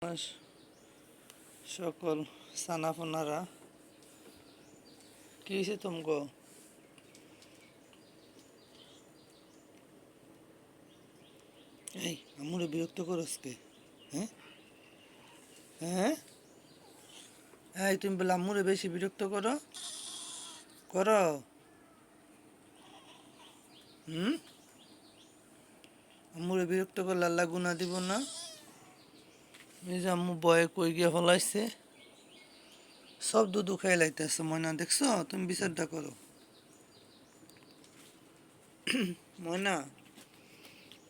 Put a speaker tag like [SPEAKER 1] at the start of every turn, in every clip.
[SPEAKER 1] আমার সকল সানাফোনারা কি হয়েছে তুমগো? এই আমুরে বিরক্ত করস কে? হ্যাঁ হ্যাঁ, এই তুমি বলে আম্মুরে বেশি বিরক্ত করো করো। আম্মুরে বিরক্ত করলে আল্লাহ গুনা দিব না? এই যে আম্মু বয়ে কই গিয়ে ফলাইছে, সব দুধু খাই লাইতেছে। ময়না দেখছো? তুমি বিচারটা করো। ময়না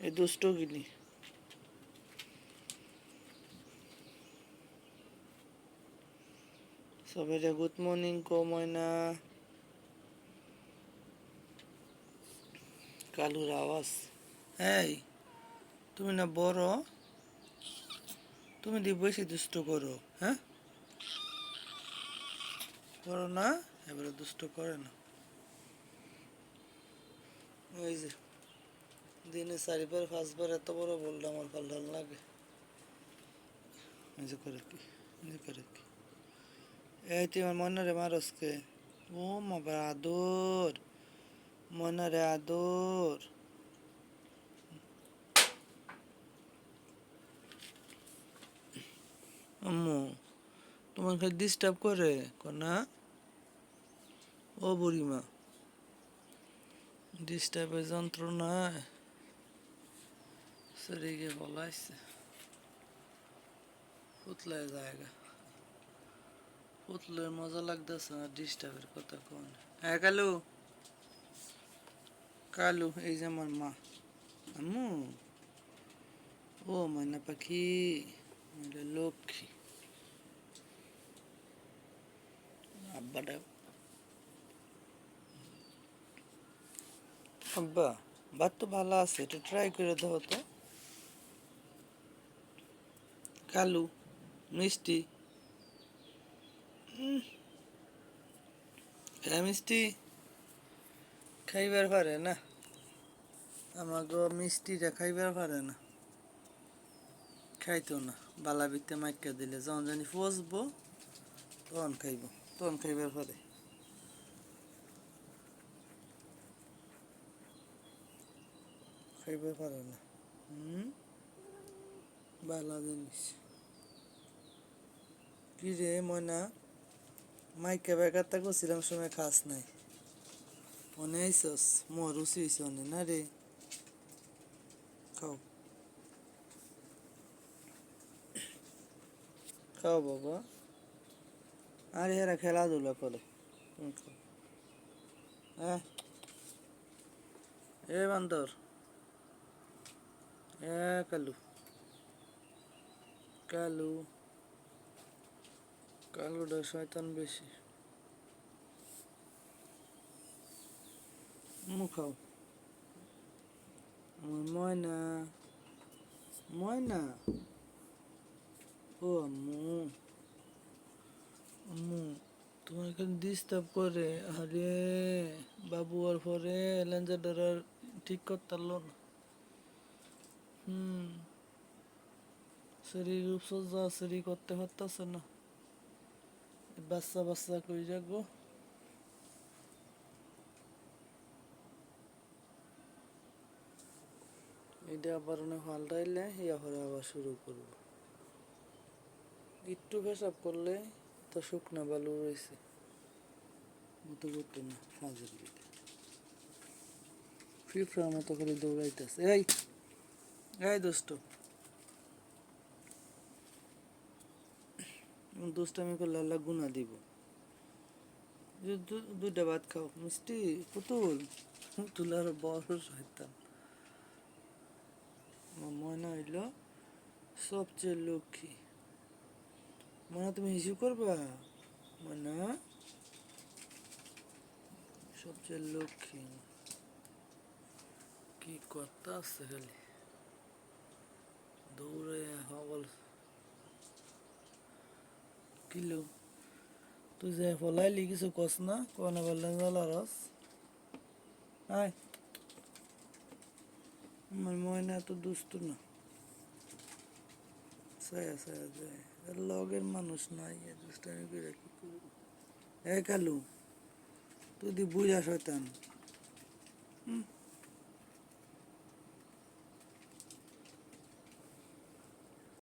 [SPEAKER 1] এই দুষ্ট গিনি সবাই গুড মর্নিং কো ময়না। কালুর আওয়াজ। এই তুমি না বড়, তুমি দিয়ে বেশি দুষ্ট করো। হ্যাঁ করো না, এবারে দুষ্ট করে না। ওই যে দিনে 4-5 বার এত বড় বললে আমার ভাল লাগে। এই যে করে কি, এই যে করে কি। এই তুই আমার ময়নারে মারসকে? ও মা আদর, ময়নারে আদর। আম্মু তোমাকে ডিস্টার্ব করে না? ও বুড়িমা, ডিস্টার্বের যন্ত্রণায় শরীরে বলাইছে, ফুতলায় জায়গা। ফুতলের মজা লাগতেছে না, ডিস্টার্বের কথা কোন? হ্যাঁ কালু, কালু এই যে আমার মা। আম্মু ও ময়না পাখি, লক্ষ্মী। আব্বাটা আব্বা ভাত তো ভালো আছে, এটা ট্রাই করে দাও তো। কালু মিষ্টি, মিষ্টি খাইবার পারে না, আমাকে মিষ্টিটা খাইবার পারে না, খাইতো না। বালা বিতে মাইকা দিলে যখন জানি ফসবো তখন খাইব, তখন খাইবার পারে। খাইবার পারে না। বালা জিনিস। কি রে ময়না, মাইকা বেকারটা করছিলাম সময় খাস নাই, মনে আইসস মোর রুচি হয়েছে অনেক না রে। খাও খাও বাবা, আর এরা খেলাধুলা করে। খাও। হ্যাঁ এ বান্দর, কালু, কালু, কালুটা শয়তান বেশি। খাও আমার ময়না, ময়না ও আম্মু, আম্মু তোমার এখানে ডিস্টার্ব করে। আরে বাবু আর পরে লেঞ্জারটার আর ঠিক করতে পারলো না। শরীর রূপসজ্জা শরীর করতে পারতেছে না, বাচ্চা বাচ্চা কই যাগো। এটা আবার অনেক পাল্টাইলে ইয়া করে আবার শুরু করবো। একটু পেশাব করলে তো শুকনা বালু রয়েছে, মতো করতো না ফাজের দিকে। ফিফড়ার মতো করে দৌড়াইতেছে। এই এই দোস্ত, দুষ্টামি করলে আল্লাহ গুনা দিব। দুইটা ভাত খাও। মিষ্টি পুতুল, পুতুল আর বড় শয়তান। আমার ময়না হইল সবচেয়ে লক্ষ্মী। ময়না তুমি হিসু করবা? ময়না সবচেয়ে লক্ষ্মী। কি করতে আসছে খালি দৌড়ে হবল। কিলো তুই যে ফলাইলি কিছু কস না, কোনে বললেন রস। আয় আমার ময়না এত দুষ্ট না, ছায়া ছায়া যায় এর লগের মানুষ নাই এ দুষ্টামি করে কি করব এ কালু তুই দি বুঝা শয়তান